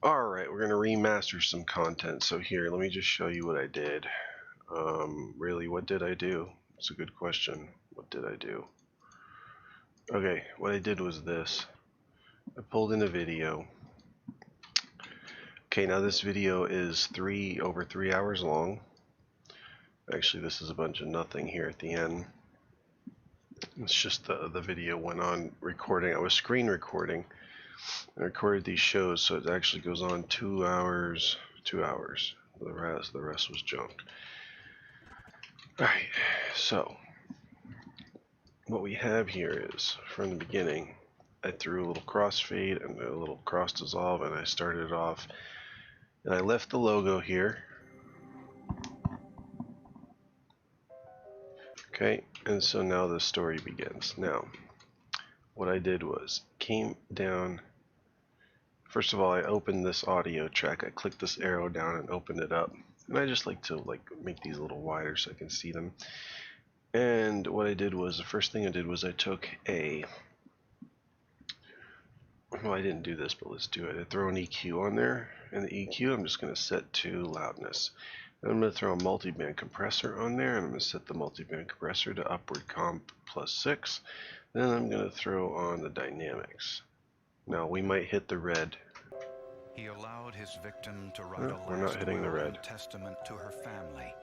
Alright, we're going to remaster some content. So here, let me just show you what I did. Really, what did I do? It's a good question. What did I do? Okay, what I did was this. I pulled in a video. Okay, now this video is over 3 hours long. Actually, this is a bunch of nothing here at the end. It's just the video went on recording. I was screen recording. I recorded these shows, so it actually goes on 2 hours. 2 hours. The rest was junk. Alright, so what we have here is from the beginning, I threw a little crossfade and a little cross dissolve, and I started it off, and I left the logo here. Okay, and so now the story begins. Now, what I did was came down. First of all, I opened this audio track. I clicked this arrow down and opened it up. And I just like to make these a little wider so I can see them. And what I did was, the first thing I did was I took well, I didn't do this, but let's do it. I throw an EQ on there, and the EQ I'm just going to set to loudness. And I'm going to throw a multiband compressor on there, and I'm going to set the multiband compressor to upward comp +6. Then I'm going to throw on the dynamics. Now we might hit the red. He allowed his victim to write a we're not last hitting the will red. and testament to her family,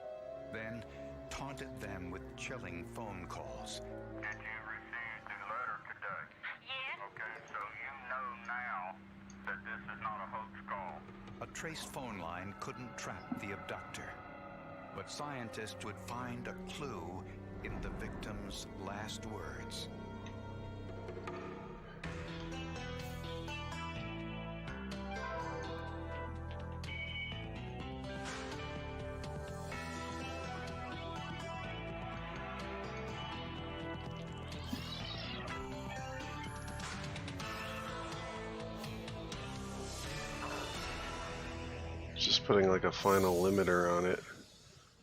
then taunted them with chilling phone calls. Did you receive the letter today? Yes. Okay, so you know now that this is not a hoax call. A traced phone line couldn't trap the abductor, but scientists would find a clue in the victim's last words. Just putting like a final limiter on it.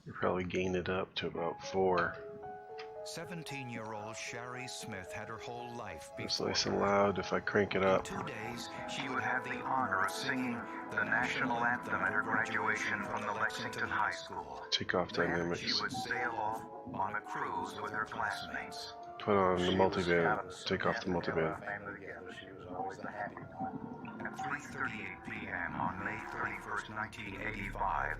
You probably gain it up to about 4. 17-year-old Sherry Smith had her whole life It's before nice and her. loud if I crank it up. In 2 days, she would have the honor of singing the national anthem at her graduation from the Lexington High School. Take off Then dynamics. she would sail off on a cruise with her classmates. Put on the multiband. Take off the multiband. She was always the happy one. At 3:38 p.m. on May 31st, 1985,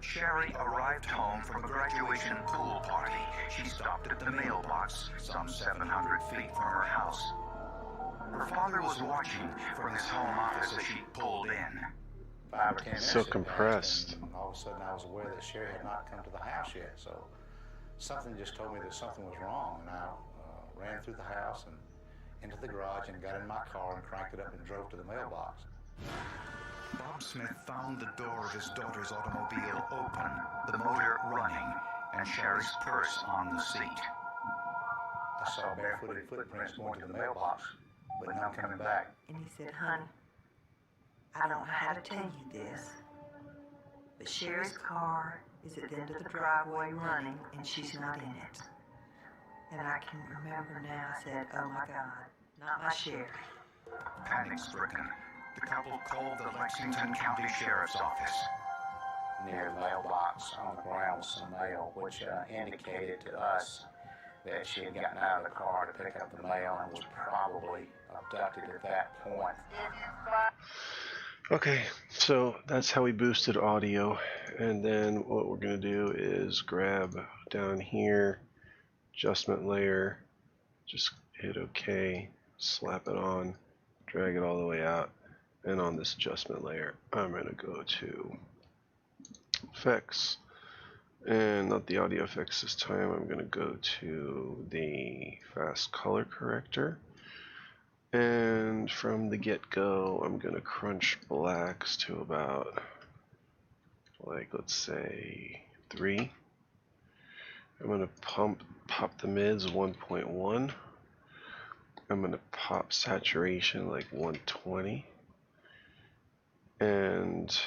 Sherry arrived home from a graduation pool party. She stopped at the mailbox some 700 feet from her house. Her father was watching from his home office as she pulled in. 5 or 10 minutes So had passed, compressed. and all of a sudden I was aware that Sherry had not come to the house yet, so something just told me that something was wrong, and I ran through the house and into the garage and got in my car and cranked it up and drove to the mailbox. Bob Smith found the door of his daughter's automobile open, the motor running, and Sherry's purse on the seat. I saw barefooted footprints going to the mailbox, but none coming back. And he said, honey, I don't know how to tell you this, but Sherry's car is at the end of the driveway running, and she's not in it. And I can remember now, I said, oh my God, not my Sherry. Panic-stricken, the couple called the Lexington County Sheriff's Office. Near the mailbox on the ground was some mail, which indicated to us that she had gotten out of the car to pick up the mail and was probably abducted at that point. Okay, so that's how we boosted audio. And then what we're going to do is grab down here, adjustment layer, just hit OK, slap it on, drag it all the way out, and on this adjustment layer I'm going to go to effects, and not the audio effects this time. I'm going to go to the fast color corrector, and from the get-go I'm going to crunch blacks to about, like, let's say 3. I'm going to pop the mids 1.1. I'm going to pop saturation like 120, and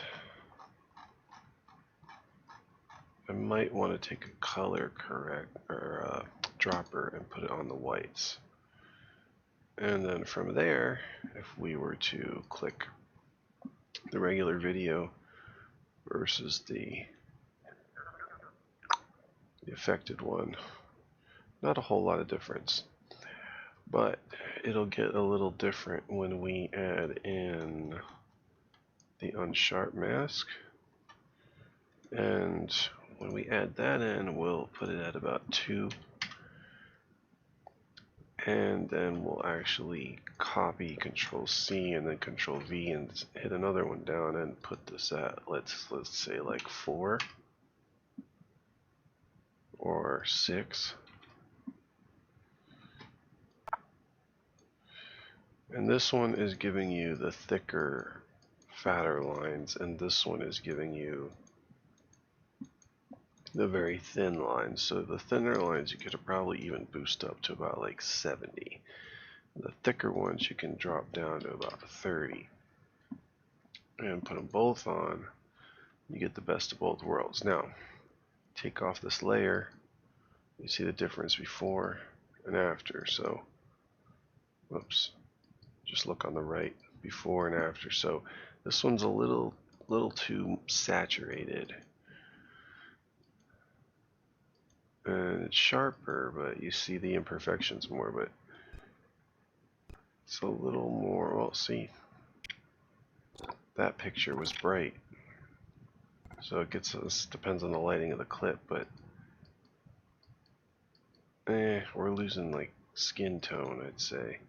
I might want to take a color dropper and put it on the whites. And then from there, if we were to click regular video versus the affected one. Not a whole lot of difference, but it'll get a little different when we add in the Unsharp Mask. And when we add that in, we'll put it at about 2. And then we'll actually copy Control C and then Control V and hit another one down and put this at, let's say like 4 or 6. And this one is giving you the thicker, fatter lines, and this one is giving you the very thin lines. So the thinner lines you could probably even boost up to about like 70. The thicker ones you can drop down to about 30. And put them both on, you get the best of both worlds. Now, take off this layer, you see the difference before and after. So, whoops, just look on the right, before and after. So this one's a little too saturated. And it's sharper, but you see the imperfections more, but it's a little more, well, see, that picture was bright. So it depends on the lighting of the clip, but we're losing like skin tone, I'd say.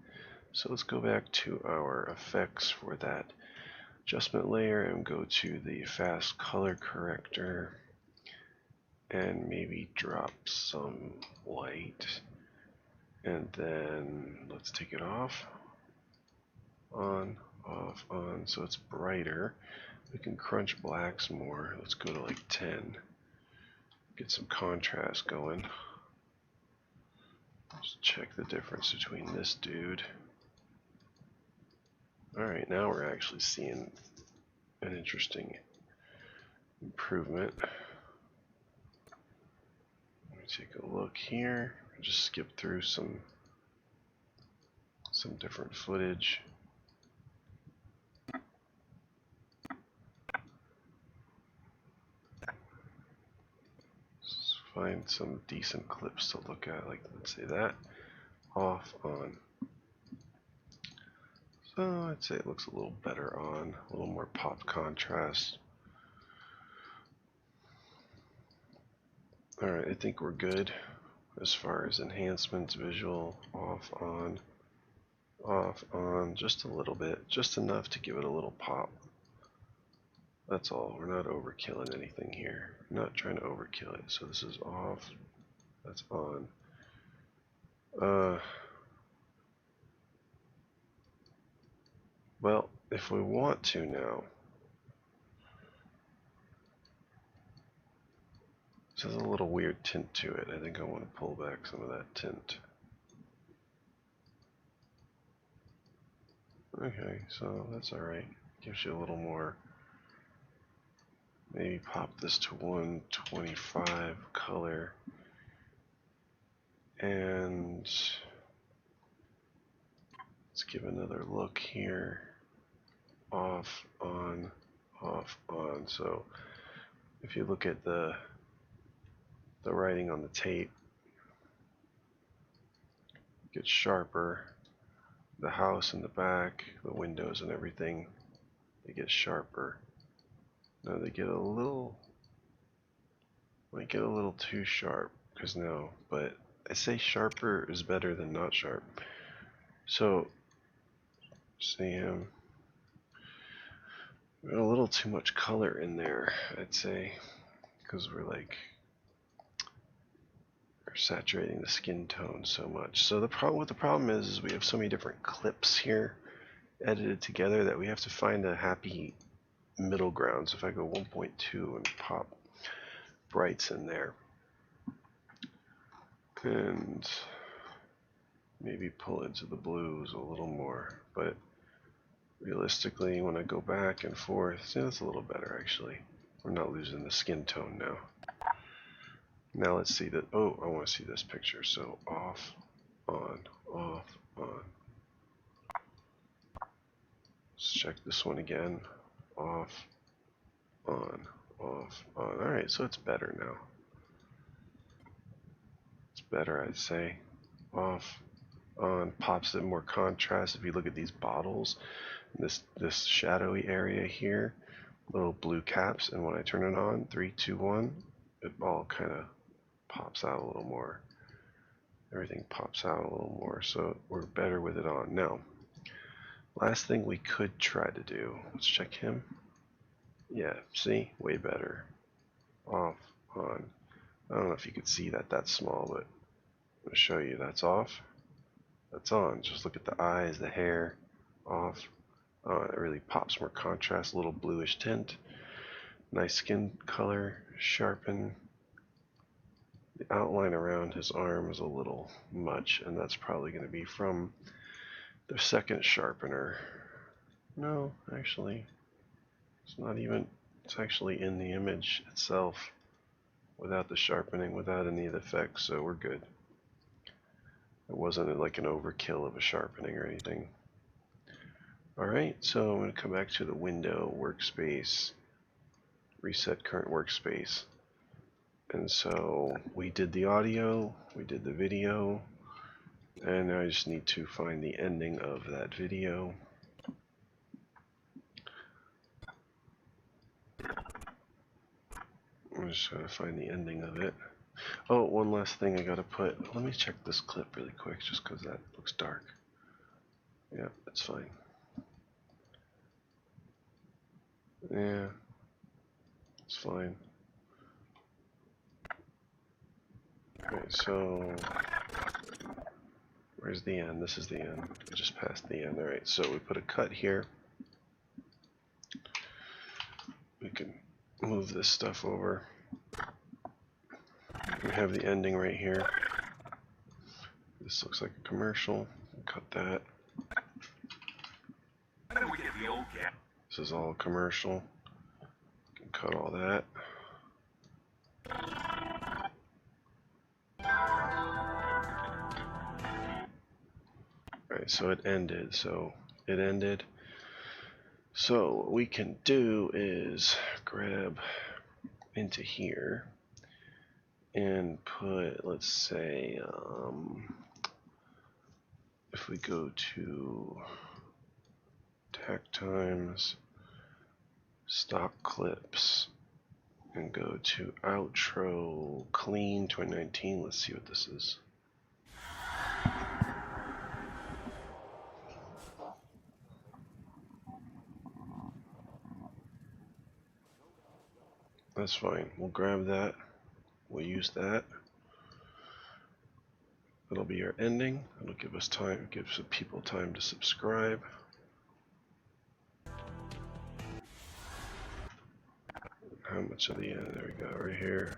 So let's go back to our effects for that adjustment layer and go to the fast color corrector and maybe drop some white, and then let's take it off, on, off, on, so it's brighter. We can crunch blacks more. Let's go to like 10, get some contrast going. Just check the difference between this dude. Alright, now we're actually seeing an interesting improvement. Let me take a look here. Just skip through some different footage. Let's find some decent clips to look at, like let's say that, off, on. So I'd say it looks a little better on, a little more pop contrast. Alright, I think we're good as far as enhancements, visual, off, on, just a little bit, just enough to give it a little pop. That's all, we're not overkilling anything here. We're not trying to overkill it. So this is off, that's on. Well, if we want to now, this has a little weird tint to it. I think I want to pull back some of that tint. Okay, so that's alright. Gives you a little more. Maybe pop this to 125 color. And let's give another look here. Off, on, off, on. So if you look at the writing on the tape, it gets sharper. The house in the back, the windows and everything, they get sharper. Now they get a little, might get a little too sharp, because no, but I say sharper is better than not sharp. So see him, we got a little too much color in there, I'd say, because we're saturating the skin tone so much. So the problem is we have so many different clips here edited together that we have to find a happy middle ground. So if I go 1.2 and pop brights in there and maybe pull into the blues a little more, but realistically when I go back and forth, see, that's a little better actually. We're not losing the skin tone now. Now let's see that. Oh, I want to see this picture. So off, on, off, on. Let's check this one again. off, on, off, on. Alright, so it's better now. It's better, I'd say. Off, on, pops in more contrast. If you look at these bottles, this shadowy area here, little blue caps, and when I turn it on, 3, 2, 1, it all kind of pops out a little more. Everything pops out a little more, so we're better with it on. Now, last thing we could try to do, let's check him. Yeah, see, way better. Off, on. I don't know if you could see that that's small, but I'm going to show you. That's off, that's on. Just look at the eyes, the hair, off, on. It really pops more contrast, a little bluish tint. Nice skin color, sharpen. The outline around his arm is a little much, and that's probably going to be from the second sharpener. No, actually, it's not even, it's actually in the image itself without the sharpening, without any of the effects, so we're good. It wasn't like an overkill of a sharpening or anything. Alright, so I'm going to come back to the window, workspace, reset current workspace. And so we did the audio, we did the video, and now I just need to find the ending of that video. I'm just trying to find the ending of it. Oh, one last thing I gotta put. Let me check this clip really quick just because that looks dark. Yeah, that's fine. Yeah, it's fine. Alright, so where's the end? This is the end. I just passed the end. Alright, so we put a cut here. We can move this stuff over. We have the ending right here. This looks like a commercial. Cut that. This is all commercial. You can cut all that. Alright, so it ended. So what we can do is grab into here and put, let's say, if we go to TAC Times, stock clips, and go to outro clean 2019, let's see what this is. That's fine. We'll grab that. We'll use that. It'll be our ending. It'll give us time, gives people time to subscribe. How much of the end? There we go, right here.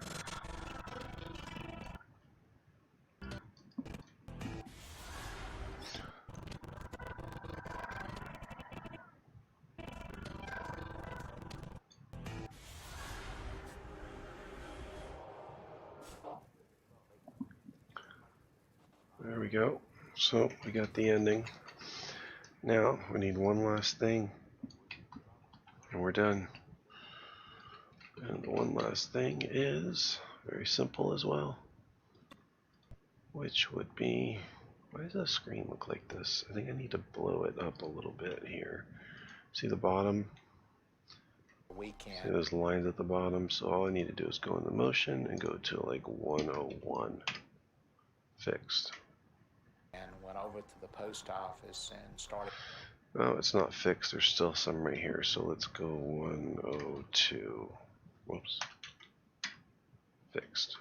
There we go. So we got the ending. Now we need one last thing, and we're done. And the one last thing is very simple as well, which would be, why does the screen look like this? I think I need to blow it up a little bit here. See the bottom? We can. See those lines at the bottom? So all I need to do is go in the motion and go to like 101. Fixed. And went over to the post office and started. No, it's not fixed. There's still some right here. So let's go 102. Whoops. Fixed.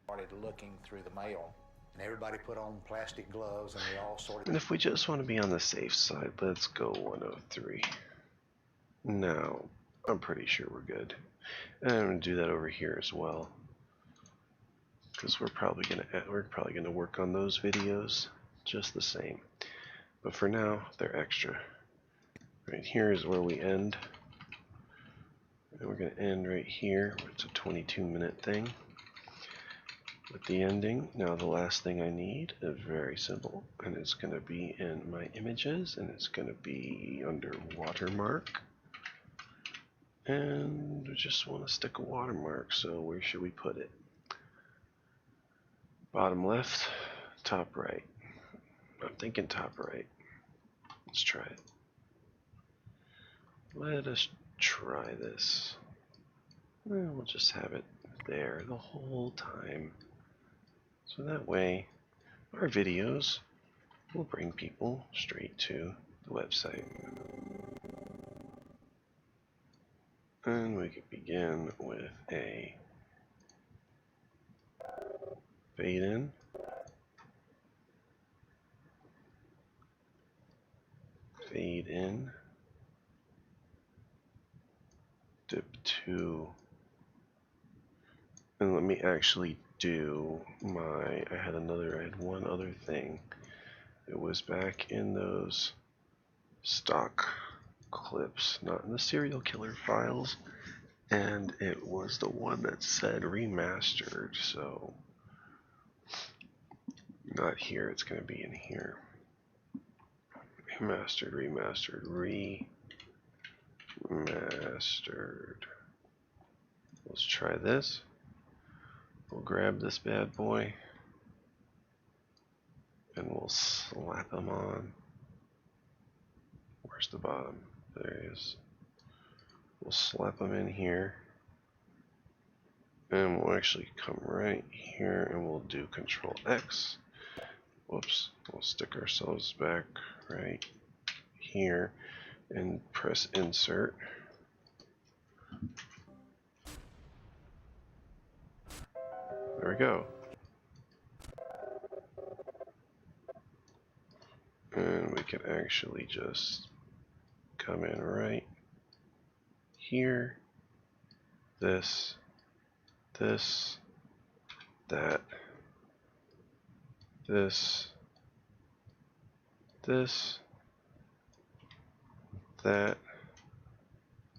Started looking through the mail, and everybody put on plastic gloves, and we all sorted. And if we just want to be on the safe side, let's go 103. Now, I'm pretty sure we're good. And I'm going to do that over here as well, because we're probably gonna work on those videos just the same. But for now, they're extra. Right here is where we end. And we're going to end right here. It's a 22-minute thing with the ending. Now the last thing I need is very simple, and it's going to be in my images, and it's going to be under watermark. And we just want to stick a watermark, so where should we put it? Bottom left, top right. I'm thinking top right. Let's try it. Let us try this. Well, we'll just have it there the whole time. So that way, our videos will bring people straight to the website. And we can begin with a fade in, fade in, dip 2, and let me actually do my, I had one other thing. It was back in those stock clips, not in the serial killer files, and it was the one that said remastered, so not here, it's going to be in here. Remastered, remastered. Let's try this. We'll grab this bad boy and we'll slap him on. Where's the bottom? There he is. We'll slap him in here. And we'll actually come right here and we'll do Control X. Whoops. We'll stick ourselves back right here and press Insert. There we go. And we can actually just come in right here. This, that, this, that,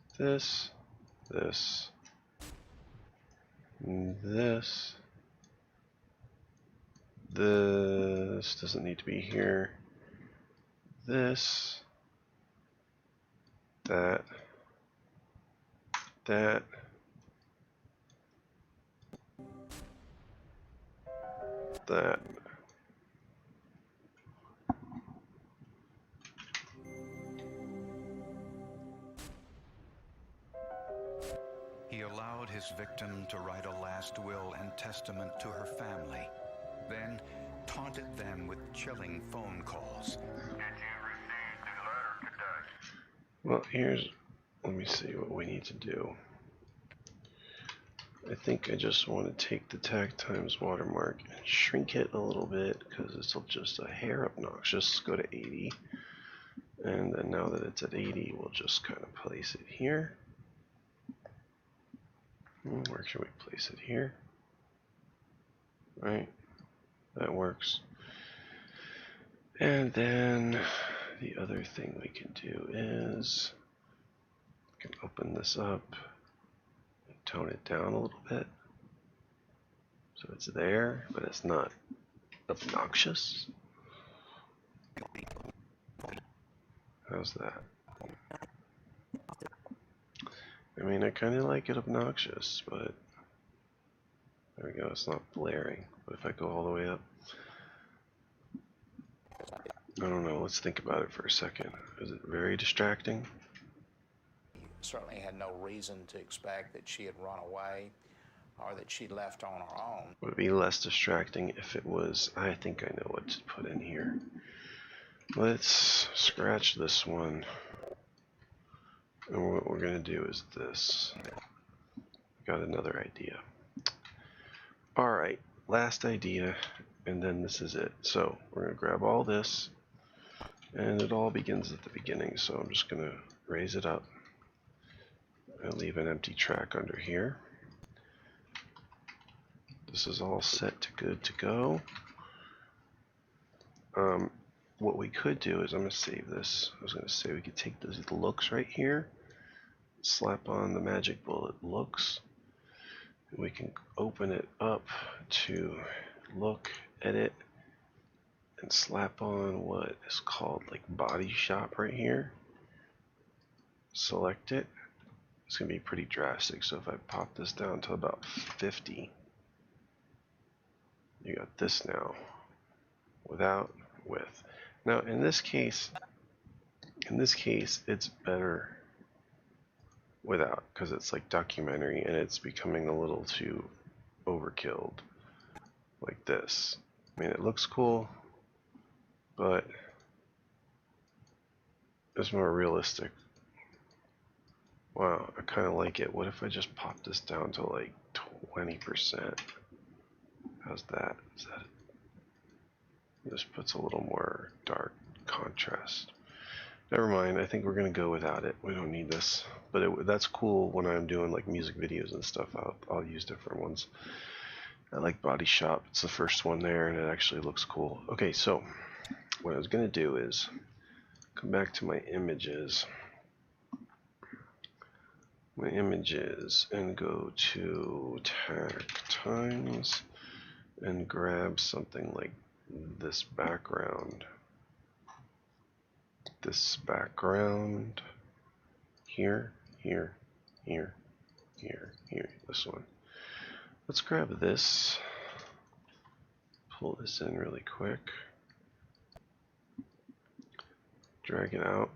this, this doesn't need to be here, this, that, that, that. He allowed his victim to write a last will and testament to her family, then taunted them with chilling phone calls. Did you receive the letter today? Well, let me see what we need to do. I think I just want to take the TAC Times watermark and shrink it a little bit because it's just a hair obnoxious. Go to 80. And then now that it's at 80, we'll just kind of place it here. Where can we place it here? Right, that works. And then the other thing we can do is we can open this up and tone it down a little bit. So it's there, but it's not obnoxious. How's that? I mean, I kind of like it obnoxious, but there we go, it's not blaring. But if I go all the way up, I don't know, let's think about it for a second. Is it very distracting? Certainly had no reason to expect that she had run away or that she left on her own. Would it be less distracting if it was, I think I know what to put in here. Let's scratch this one. And what we're going to do is this. Got another idea. Alright, last idea, and then this is it. So we're going to grab all this, and it all begins at the beginning. So I'm just going to raise it up. I'll leave an empty track under here. This is all set to good to go. What we could do is, I'm going to save this. I was going to say we could take those looks right here, slap on the magic bullet looks. We can open it up to look, edit, and slap on what is called like body shop right here. Select it, it's going to be pretty drastic. So if I pop this down to about 50, you got this now, without, with. Now in this case, it's better without, because it's like documentary and it's becoming a little too overkilled like this. I mean, it looks cool, but it's more realistic. Wow, I kind of like it. What if I just pop this down to like 20%? How's that? Is that it? This puts a little more dark contrast. Never mind, I think we're going to go without it. We don't need this. But that's cool when I'm doing like music videos and stuff. I'll use different ones. I like Body Shop. It's the first one there, and it actually looks cool. Okay, so what I was going to do is come back to my images. And go to TAC Times and grab something like this background. This background here, here, here, here, here, this one. Let's grab this, pull this in really quick, drag it out,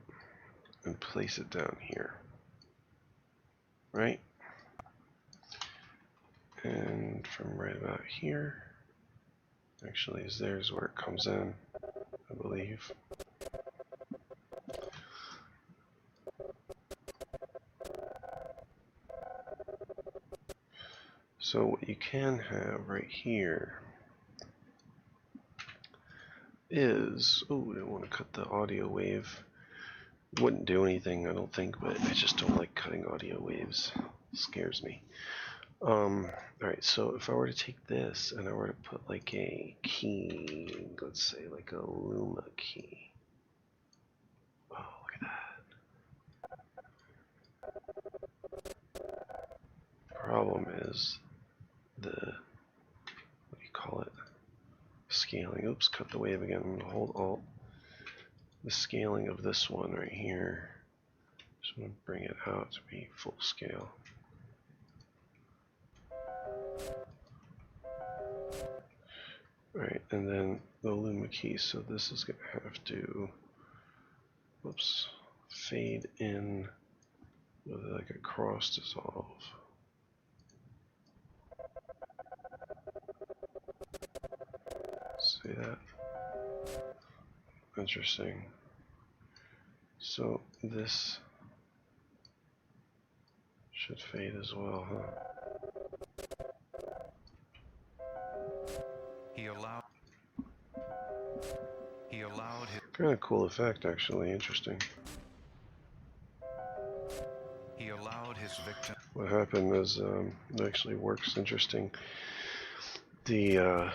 and place it down here. Right? And from right about here, actually there's where it comes in, I believe. So what you can have right here is, oh, I don't want to cut the audio wave. Wouldn't do anything, I don't think, but I just don't like cutting audio waves. It scares me. Alright, so if I were to take this and I were to put like a key, let's say like a Luma key. Oh, look at that. Problem is the, what do you call it? Scaling. Oops, cut the wave again. I'm going to hold Alt. The scaling of this one right here. Just want to bring it out to be full scale. Alright, and then the Luma Key. So this is going to have to, whoops, fade in with like a cross dissolve. See that? Interesting. So this should fade as well, huh? He allowed his Kind of cool effect, actually. Interesting. He allowed his victim. What happened is it actually works. Interesting. The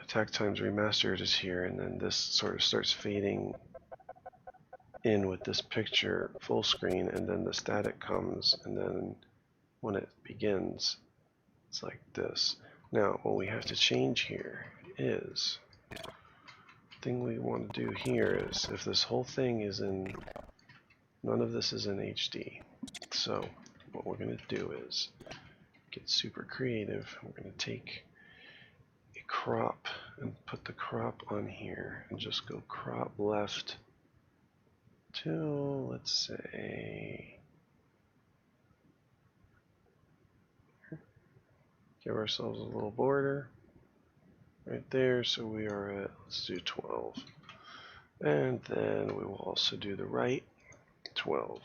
TAC Times Remastered is here, and then this sort of starts fading in with this picture full screen, and then the static comes, and then when it begins, it's like this. Now, what we have to change here is, the thing we want to do here is, if this whole thing is in, none of this is in HD. So, what we're going to do is get super creative. We're going to take a crop and put the crop on here and just go crop left to, let's say, give ourselves a little border right there. So we are at, let's do 12. And then we will also do the right 12.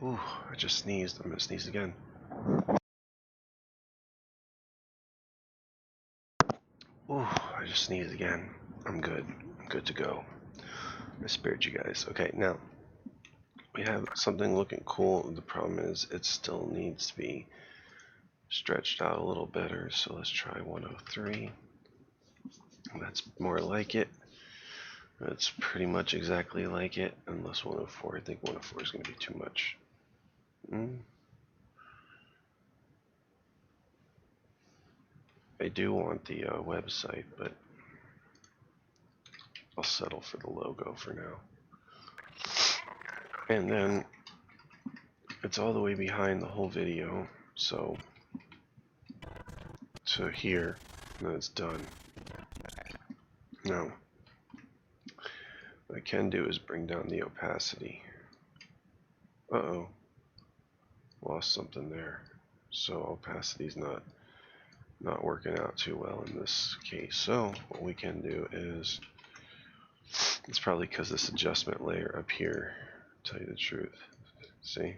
Ooh, I just sneezed. I'm going to sneeze again. Ooh, I just sneezed again. I'm good. I'm good to go. I spared you guys. Okay, now we have something looking cool. The problem is it still needs to be stretched out a little better. So let's try 103. That's more like it. That's pretty much exactly like it, unless 104. I think 104 is going to be too much. I do want the website, but I'll settle for the logo for now. And then it's all the way behind the whole video, so to here, and then it's done. Now, what I can do is bring down the opacity. Uh-oh, lost something there. So opacity's not working out too well in this case. So what we can do is, it's probably because this adjustment layer up here, to tell you the truth. See?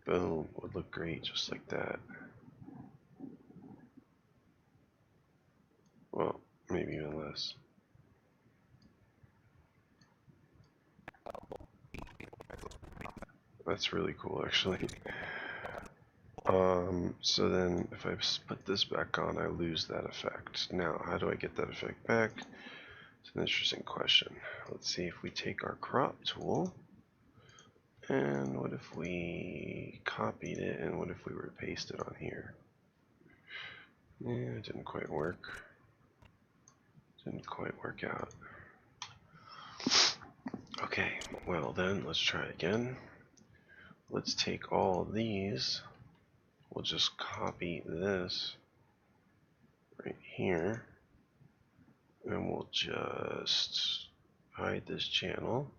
Boom, would look great just like that. Well, maybe even less. That's really cool, actually. So then if I put this back on, I lose that effect. Now, how do I get that effect back? It's an interesting question. Let's see if we take our crop tool, and what if we copied it, and what if we were to paste it on here? Yeah, it didn't quite work. Didn't quite work out. Okay, well then, let's try again. Let's take all of these. We'll just copy this right here, and we'll just hide this channel,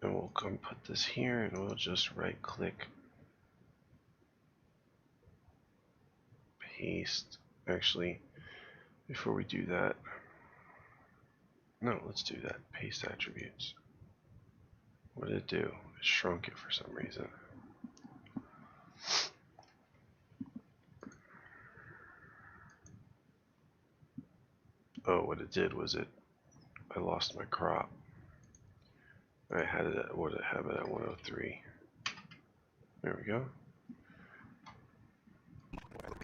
and we'll come put this here, and we'll just right click, paste. Actually, before we do that, no, let's do that. Paste attributes. What did it do? It shrunk it for some reason. Oh, what it did was I lost my crop. I had it at, what did I have it at 103. There we go.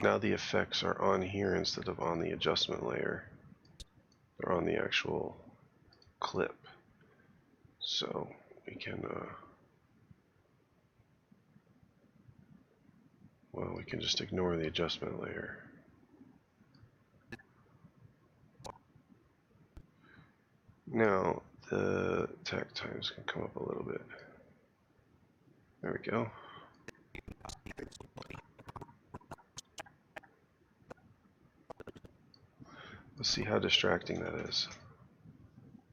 Now the effects are on here instead of on the adjustment layer. They're on the actual clip. So we can, well, we can just ignore the adjustment layer. Now the TAC times can come up a little bit. There we go. Let's see how distracting that is.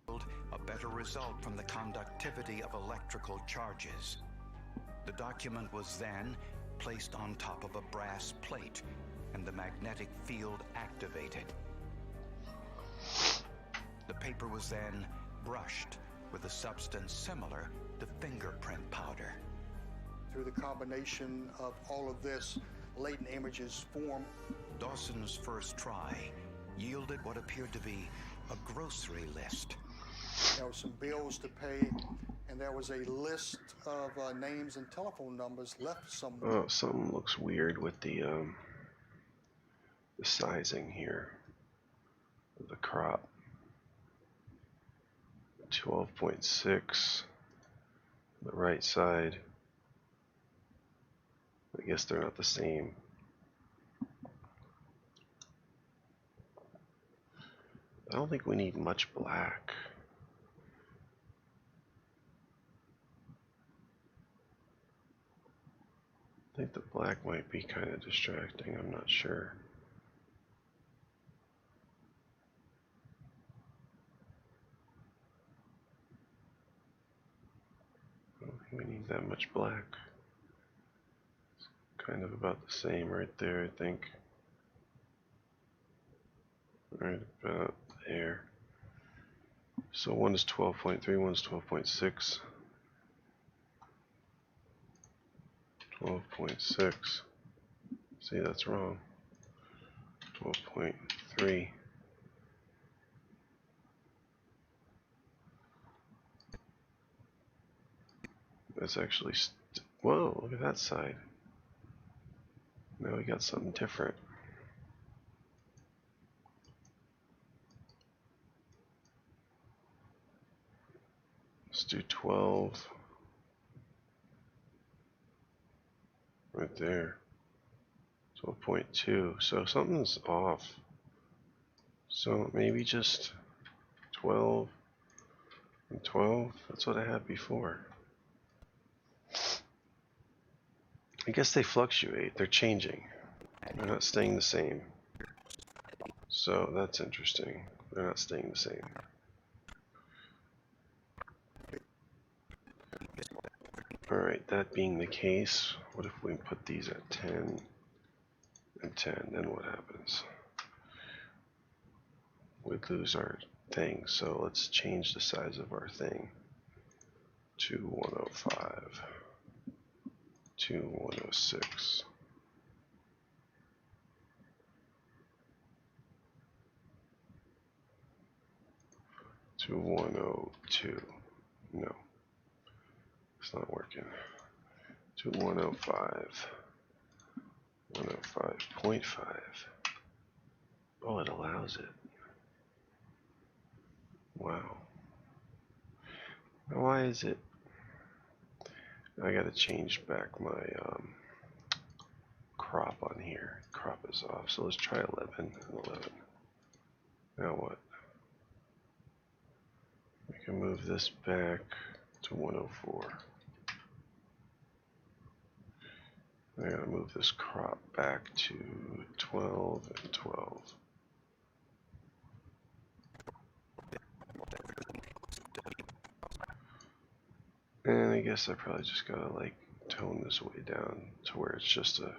A better result from the conductivity of electrical charges. The document was then placed on top of a brass plate and the magnetic field activated. The paper was then brushed with a substance similar to fingerprint powder. Through the combination of all of this, latent images form. Dawson's first try yielded what appeared to be a grocery list. There were some bills to pay, and there was a list of names and telephone numbers left somewhere. Oh, something looks weird with the sizing here of the crop. 12.6 the right side. I guess they're not the same. I don't think we need much black. I think the black might be kind of distracting, I'm not sure. I don't think we need that much black. It's kind of about the same right there, I think. Right about there. So one is 12.3, one's 12.6. 12.6. See, that's wrong. 12.3. That's actually, whoa, look at that side. Now we got something different. Let's do 12. Right there. 12.2. So something's off. So maybe just 12. And 12? That's what I had before. I guess they fluctuate. They're changing. They're not staying the same. So that's interesting. They're not staying the same. Alright, that being the case, what if we put these at 10 and 10? Then what happens? We'd lose our thing, so let's change the size of our thing to 105 to 106. To 102. No, it's not working. To 105. 105.5. Oh, it allows it. Wow. Now why is it? I gotta change back my crop on here. Crop is off. So let's try 11 and 11. Now what? We can move this back to 104. I gotta move this crop back to 12 and 12. And I guess I probably just gotta like tone this way down to where it's just a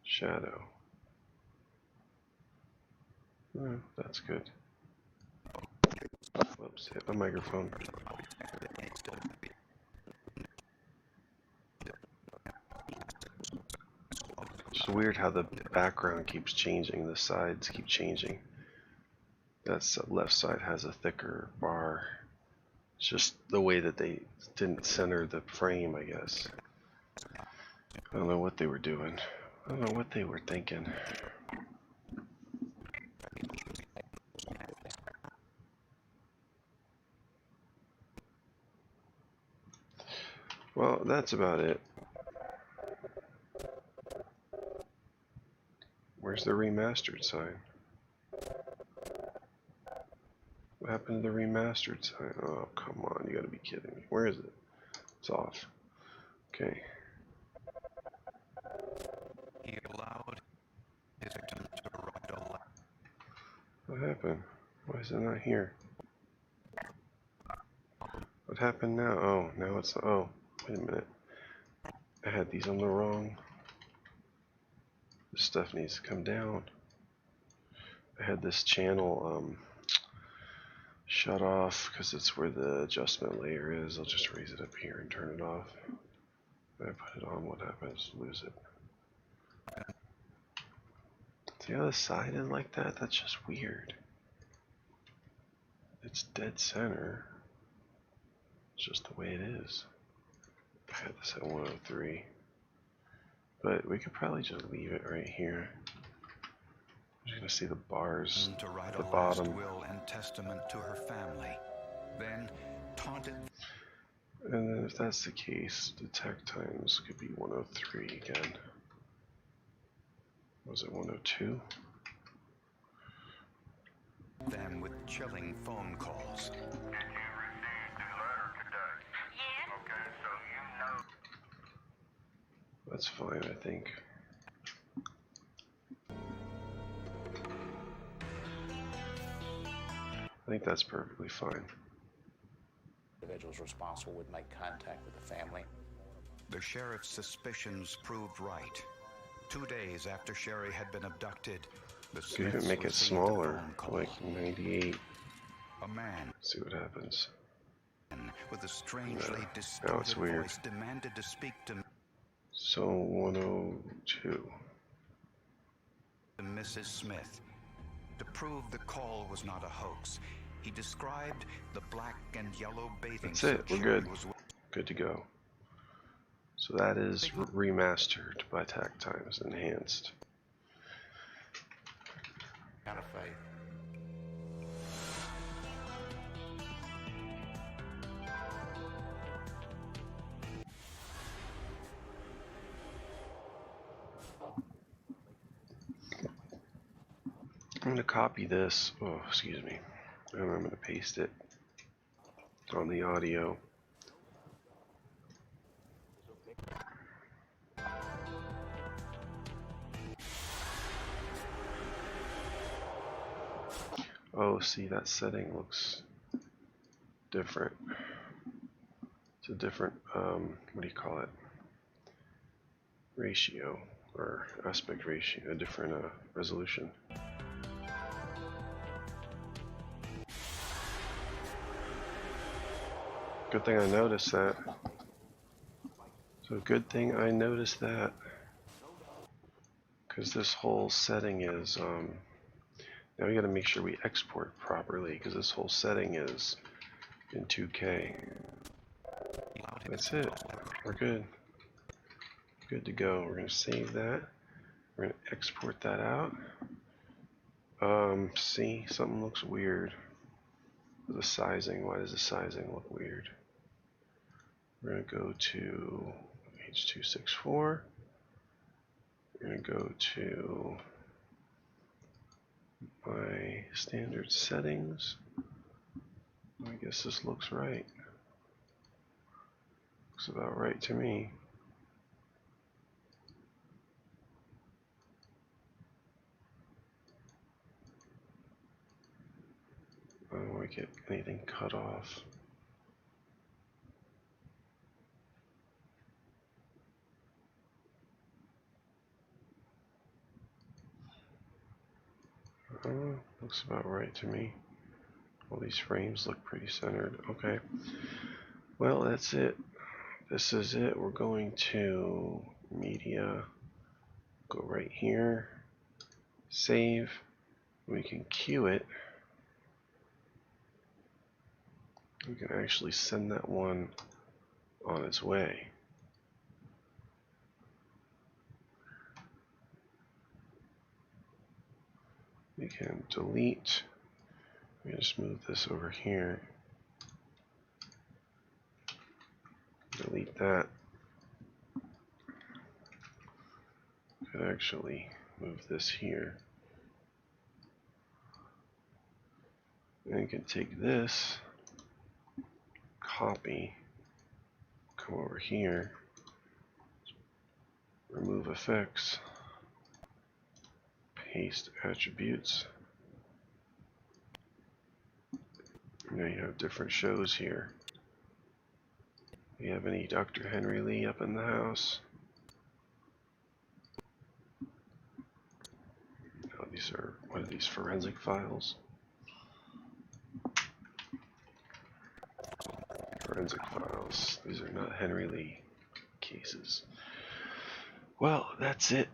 shadow. Oh, that's good. Whoops, hit my microphone. It's weird how the background keeps changing, the sides keep changing. That left side has a thicker bar. It's just the way that they didn't center the frame, I guess. I don't know what they were doing. I don't know what they were thinking. Well, that's about it. Where's the remastered sign? What happened to the remastered sign? Oh, come on, you gotta be kidding me. Where is it? It's off. Okay. He allowed his victim to write a letter. What happened? Why is it not here? What happened now? Oh, now it's... Oh, wait a minute. I had these on the wrong... This stuff needs to come down. I had this channel shut off because it's where the adjustment layer is. I'll just raise it up here and turn it off. If I put it on, what happens? Lose it. The other side is like that? That's just weird. It's dead center. It's just the way it is. I had this at 103. But we could probably just leave it right here. I'm just gonna see the bars To write at the a bottom. last will and testament to her family. Then taunted. And then if that's the case, the TAC times could be 103 again. Was it 102? them with chilling phone calls. Did you receive the letter today? Yes. Okay, so you know. That's fine, I think. I think that's perfectly fine. Individuals responsible would make contact with the family. The sheriff's suspicions proved right. 2 days after Sherry had been abducted, the Could even Smiths make it received a smaller, phone call. like 98. A man See what happens. with a strangely Now it's distorted weird. voice demanded to speak to So 102. Mrs. Smith. To prove the call was not a hoax, he described the black and yellow bathing That's it. suit We're Sherry good. was Good to go. So that is remastered by TAC times, enhanced. Out of faith. I'm going to copy this. Oh, excuse me. And I'm going to paste it on the audio. Oh, see, that setting looks different. It's a different, what do you call it? Ratio, or aspect ratio, a different resolution. Good thing I noticed that. So good thing I noticed that. Because this whole setting is, now we got to make sure we export properly, because this whole setting is in 2K. That's it. We're good. Good to go. We're going to save that. We're going to export that out. See, something looks weird. The sizing. Why does the sizing look weird? We're going to go to H.264. We're going to go to my standard settings. I guess this looks right. Looks about right to me. I don't want to get anything cut off. Looks about right to me. All these frames look pretty centered. Okay. Well, that's it. This is it. We're going to media. Go right here. Save. We can queue it. We can actually send that one on its way. We can delete. We just move this over here. Delete that. Could actually move this here. And you can take this, copy, come over here, remove effects, paste attributes. Now you have different shows here. Do you have any Dr. Henry Lee up in the house? Oh, these are, what are these, forensic files? Forensic files. These are not Henry Lee cases. Well, that's it.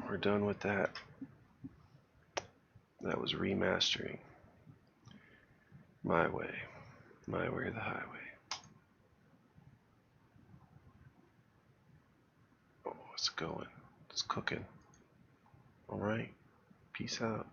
We're done with that. That was remastering. My way. My way or the highway. Oh, it's going. It's cooking. Alright. Peace out.